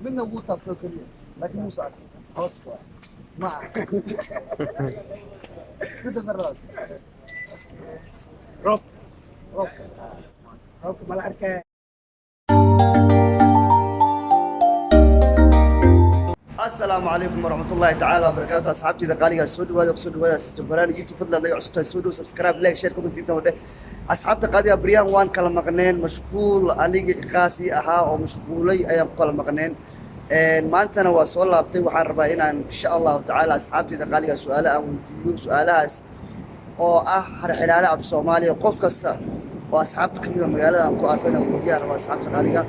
منا ووتر كلية لكن مو صار أصلا ما سكوت الدراج روك روك روك ملعبك. السلام عليكم ورحمة الله تعالى وبركاته أصحابتي دقالية السود وهذا سود وهذا جبران يوتيوب فضلا لا يعصبها السود وسبسكرايب لايك شير كومنت انت وده أصحاب دقالية بريان وان كلا مقنين مشغول أنيق قاسي أها ومشغولي أيام كلا مقنين ما أنتنا وصول لابتي وحان رباينا إن شاء الله تعالى أصحابتي دقالية سؤالها وديو سؤالها oo ah harxiraale af Soomaaliya qof kasta oo asxaabta kamid magaalada aan ku arkayna uu diyaar ah asxaabta qaaliga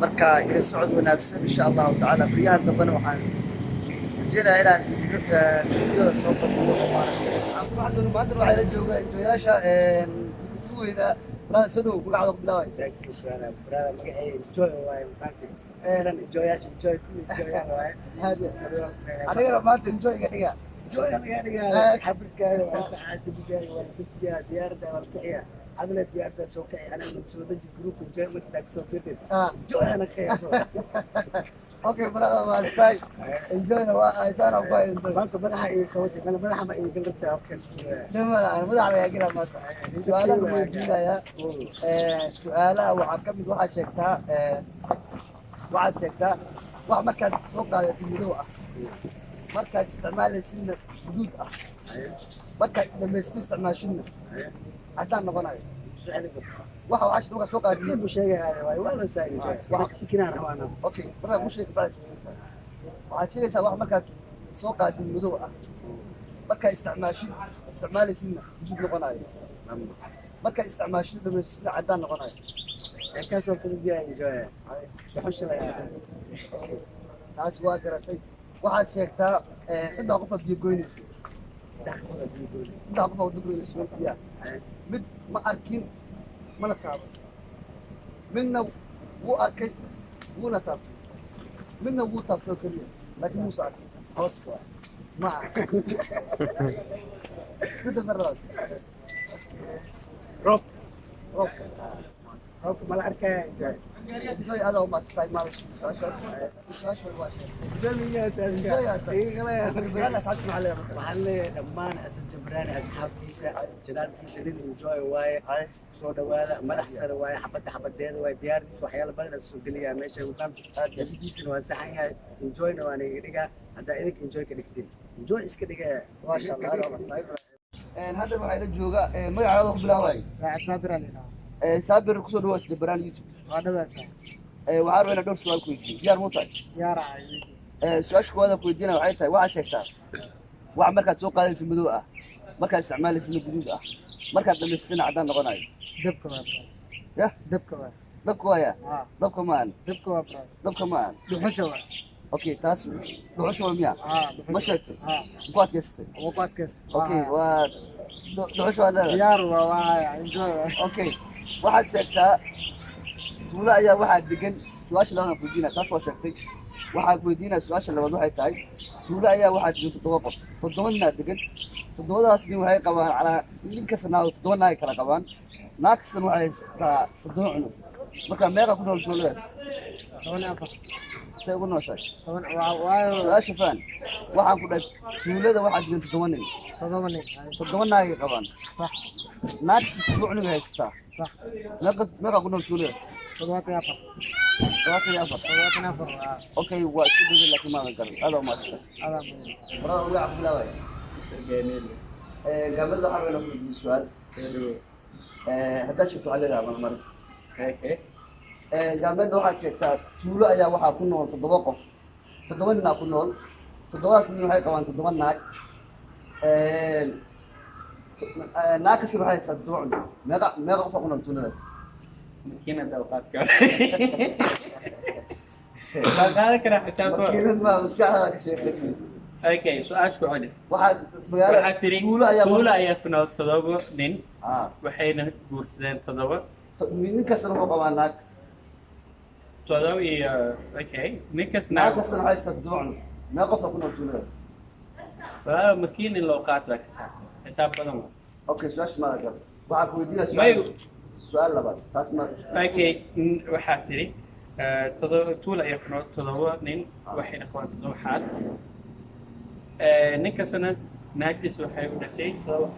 marka ila socod wanaagsan insha Allah ta'ala bariyahan dambana waxaan jira inaan video soo qabto asxaabta waxaan maanta waxay la joogaa intoyaasha suuqayda la soo ku dhacdo bilaaway brother magacay enjoy waay maanta enjoyaasha enjoy waay hada aniga maanta enjoy ga dhiga enjoy aniga xabirkaaga waa saacada bigaaga waa dugsiga diyaarada waa kiciya عملت ديارته سوكي انا مسودة جروب الجامعة داك سوكيتين جو انا كيف اوكي برادر ما ستاي انجوينا وايسان او باي بانك مدحه اي كوتي انا مدحه ما اي قلبتها اوكي لما مدح على كده ما سؤالها ويدينايا سؤالها waxaa kamid waxa sheegtaa wax markaad soo qaadato midow ah markaad isticmaalaysid xuduud ah markaad dhamaysto isticmaashidna haddaan noqonayo waxa uu cashir uga soo qaadiyay buu sheegay waay waa la saayay waxa fikiraan rawaana okay marka buu sheegay baad waxaad sheegaysaa wax markaad soo qaadin madow ah markaad isticmaalaysidna xuduud noqonayo markaad isticmaashid dhamaysto haddaan noqonayo ka soo fududiyay enjoy waxaan sheegay taas waa garatay waxaad sheegtaa saddex qof biyo goynaysa saddex qof oo goynaysa biyo mid ma arkin mana taabo midna wuu arkay wuuna taabtay midna wuu taabtay keliya laakiin muusa arkin hoos ma isku dardaraad rock rock rock ملعبك enjoy هذا وما ستاي مالك انا سعدت عليه محل دمان اسد جبران اصحابتيسا جلالكيسا nin enjoy waaye soo dhawaada madax sare waaye xabadeeda waaye diyaaradiis waxyaalo badan soo geliya meesha uu qaam aadkiisana waa saxan yahay enjoyna waan iga dhigaa hadda idinka enjoy ka dhigtiin enjoy iska dhiga ma sha Allah هذا waxay la jooga magacaada ku bilaabay saacad sabir alina sabir ku soo dhawaas jabran youtube waa dhawaasa waxaan rabaa dhowr su'aal ku weydiiyo diyaar ma tahay diyaar ah su'aasha koowaad ku weydiinaa waxay tahay waxa sheegtaa wax markaad soo qaadayso madow ah markaad isticmaalayso guduud ah markaad dhamaystina cadaan noqonayo dabka waa ya dabka waa dabka waa dabka maan dabka waa dabka maan dhuxusha waa okay taas dhuxusha waa miya ma sheegtay kuwaad keestay kuwaad keestay okay waa dhuxusha waa diyaar waa enjoy okay waxaad sheegtaa tuulo ayaa waxaa degan su'aasha labaad ku weydiinaa taas waa sheegtay waxaa ku weydiinaa su'aasha labaad waxay tahay tuulo ayaa waxaa degan 7 qof 7 nin degan 7daas nin waxay qabaan calaa nin kasta 7 naag kala qabaan naag kasta waxay haystaa 7 cunug marka meeqa ku nool tuuladaas 14 say ugu nooshahay waayo su'aasha faan waxaan ku dhahay tuulada waxaa degan 7 nin 7 naag qabaan صح naag kasta 7 cunug haystaa صح meeqa ku nool tuulada 14 اوكي واسكت لكن ما نقدر هذا ما استوى هذا برا ويا عبد الله جميل قبل ده حرنا في سؤال هذا شفتوا عليه مره هيك قبل ده واحد شفت تولو ayaa waxa ku nool 7 qof 7 nin ku nool 7daas nin waxay qabaan 7 naag naag kasi waxay sadduuc meeqa qof ku nool tuuladaas ممكن اوقات هذا كان حسابه ممكن ما مسكها شيء اوكي سؤال شو عندي واحد waxaa tiri tuulo ayaa ku nool 7 nin waxayna guursadeen 7 nin kastana wuxuu qabaa naag 7 iyo okay nin naag kastana waxay sadduuc meeqa qof ku nool tuuladaas فممكن in loo qaato xisaab badan okay su'aasha ma laga waxaa ku weydiinaa su'aal labaad taas ma okay waxaa tiri tuula ayaa ku nool 7 nin waxayna qabaan 7 xaal ninka sanad naagtiisa waxay u dhashay 7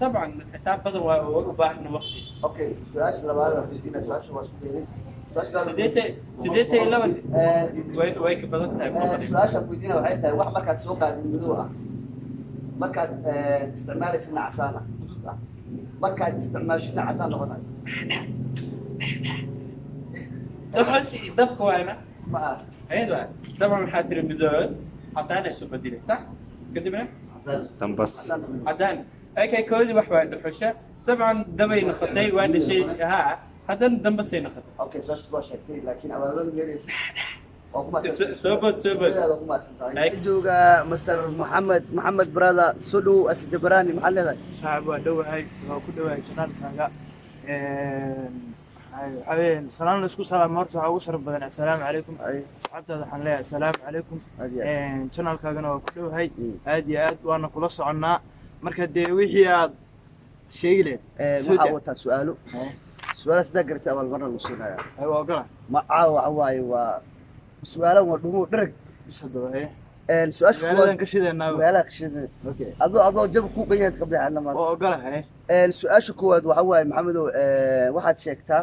طبعا حساب بدل وباح وقتي اوكي سؤال لبعض بدينا سؤال سديتي لبن ويك بدل سؤال بدينا waxay tahay wax markaad soo qaadin madow ah markaad isticmaalaysa nacsana markaad isticmaasho cadaan noqonayo طبعا دبك وانا ma ايوه طبعا حاتر المدود حسانه شو بديله صح كدبنا تنبس عدان اي كودي وحبا دحوشه طبعا دبي نقطي وانا شيء ها هذا دنبسي نقط اوكي سؤال سؤال شكلي لكن awaalada meelaysa سوبت jooga Mr. Maxamed brother Sudu Asjabrani maxaa leedahay صاحب ودوهاي وكدوهاي جنالكاga حبيبي سلام اسكو سلام horta waxa ugu sharaf badan assalaamu calaykum asxaabtada waxaan leeyahay assalaamu calaykum channelkaagana waa ku dhowhay aad iyo aad waana kula soconaa marka dee wixii aad sheegi leed waxa wata su'aalo sida gartay awal marna lagu siinaya ay waa gala ma waxa waaye waa su'aalo waa dhumo dharag bisadaway su'aasha su'aaladan ka shideynaa su'aalaha ka shideynaa okay adoo jab ku qeeyad ka bixina ma waa gala hay su'aasha koowaad waxa waaye maxamedow waxaad sheegtaa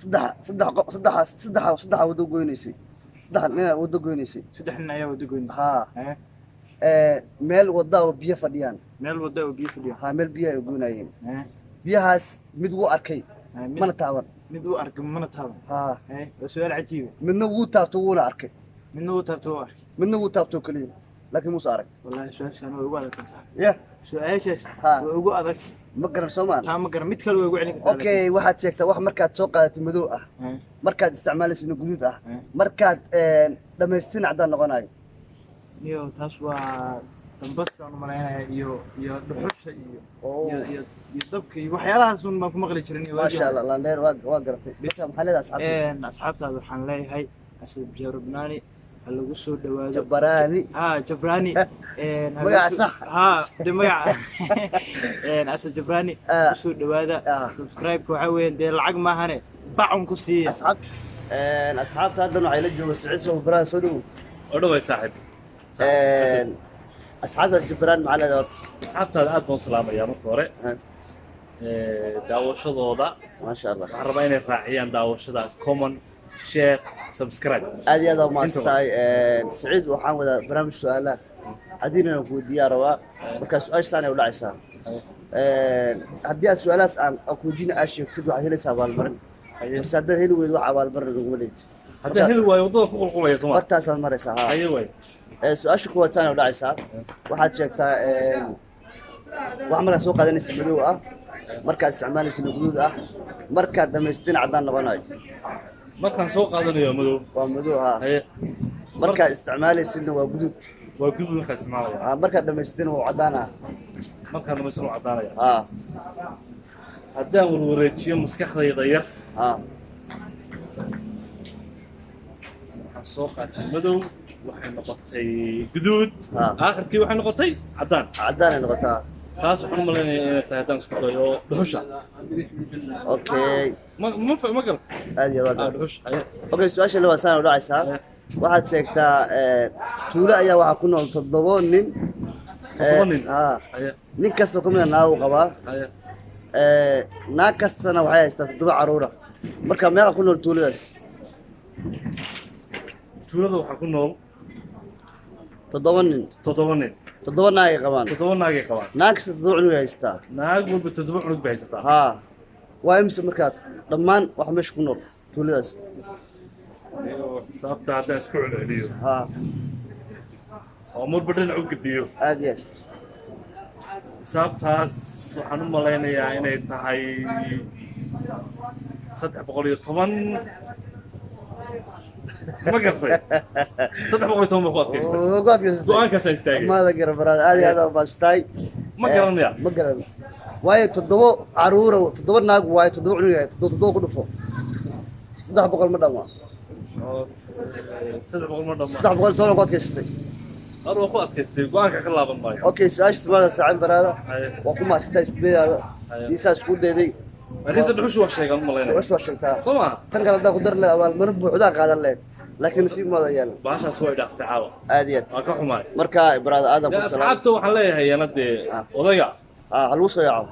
saddex wado goynaysay saddex nin ayaa wado goynaysay meel wada oo biyo fadhiyaan meel biyo ay goynayeen biyahaas mid wuu arkay mana taaban waa su'aal cajiib midna wuu taabto wuuna arkay midna wuu taabto kaliya laakiin muuse arag wallahi su'aashan waa ugu adag ya su'aashaas waa ugu adag ma garan Soomaali ma garan mid kale way ugu celin kartaa okay waxaad sheegtaa wax markaad soo qaadatay madow ah markaad isticmaalaysid guduud ah markaad dhameystin cadaan noqonayo iyo taas waa dambaska aan maleeyahay iyo dhuxusha iyo dabka iyo waxyaalahaas un baan ku maqli jirin ma sha Allah landeer waa garatay bisha maxaa leedahay asxaabtaada waxaan leeyahay asad jarabnaani lagu soo dhawaado Jabrani magaca sax de magaca asad Jabrani soo dhawaada subscribe waxa weeyaan de lacag ma ahane bacun ku siiya asxaabta hadda waxay la joogo Saciid soo baraa soo dhaw odhaway saaxiib asxaabtaas Jabrani maxaa leedahay asxaabtaada aad baan u salaamayaa marka hore daawashadooda ma sha Allah waxaan rabaa inay raaciyaan daawashada common share subscribe aad iyo aad ma astaay Saciid waxaan wada barnaamij su'aalaha hadina ku diyaarwa marka su'aashan ay u dhacaysaa haddii aad su'aalahaas aan ku diina sheegtid waxaad helaysaa abaalmarin bas haddaad heli weydo wax abaalmarin ugu leeyahay haddii heli waayo wadada ku qulqulaya Soomaali bartaasaad maraysaa ayo way su'aasha koowaad saan u dhacaysaa waxaad sheegtaa wax markaad soo qaadanaysa madow ah markaad isticmaalaysa guduud ah markaad dhameystin cadaan noqonayo markaan soo qaadanayo madow waa madow markaad isticmaalaysidna waa guduud markaan isticmaalayo markaad dhameystin waa cadaan markaan dhameystin waa cadaanaya haddaan warwareejiyo maskaxdayda yar waxaan soo qaatay madow waxay noqotay guduud aakhirkii waxay noqotay cadaan ay noqotaa taas waxaan u maleynayaa inay tahay haddaan isku dayo dhuxusha okay ma garan aad iyo aad dhuxusha okay su'aasha labaad saan u dhacaysaa waxaad sheegtaa tuulo ayaa waxaa ku nool 7 nin nin kasta kuma naaw qabaa naag kastana waxay haystaa 7 caruura marka meeqa ku nool tuuladaas tuulada waxaa ku nool 7 nin 7 naag ay qabaan naag kasta 7 cunug haystaa naag walba 7 cunug bay haysataa waa imse markaad dhammaan wax meesha ku nool tuuladaas xisaabta haddaan isku celceliyo oo marba dhinac u gediyo aad iyo xisaabtaas waxaan u malaynayaa inay tahay 310 ما قرطي صدق بقول توم بقول go'aankaas ay istaagay maada garabaraad aad iyo aad baastay ma garanaya waayo 7 caruur 7 naag waayo 7 cunug 7 ku dhufo 300 ma dhama 300 ma dhama 300 toban qood kaystay arwa ku adkaystay go'aanka ka laaban maayo okay su'aasha sabada saacan baraada waa kuma astay isbeeyada isaas ku deeday رئيس الحوش وشيء قال مالنا وش شغلتها سما tan kale ku dar leed abaal mar buuxda qaadan leed laakiin si madayaan باشا سوي داف تعاون aadiyad waa ka xumaay marka ibraad aadam ku salaam asxaabta waxaan leeyahay yanadee odayga hal soo yaaco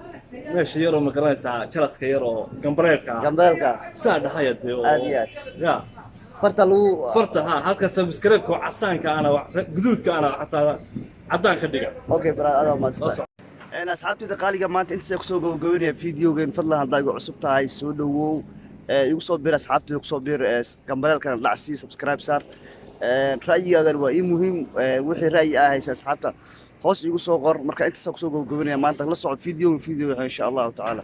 meesha yar oo ma garanaysaa jalaska yar oo gambareelka gambeelka saa dhahayade oo aadiyad ya farta lagu farta ha halka subscribe-ka oo casaanka ana guduudka ana xataa cadaan ka dhiga okay ibraad aadam ma أنا أصحابتي دقالي ما أنت سيكسو جوجوني فيديو جين فضلا هذا يقول عصب تاعي سودو يقصد بير أصحابتي يقصد بير كمبرال كان لعسي سبسكرايب صار رأيي هذا الوئي مهم وحي رأيي هاي أصحابته خاص يقصد غر مركا أنت سيكسو جوجوني ما أنت لصق فيديو إن شاء الله تعالى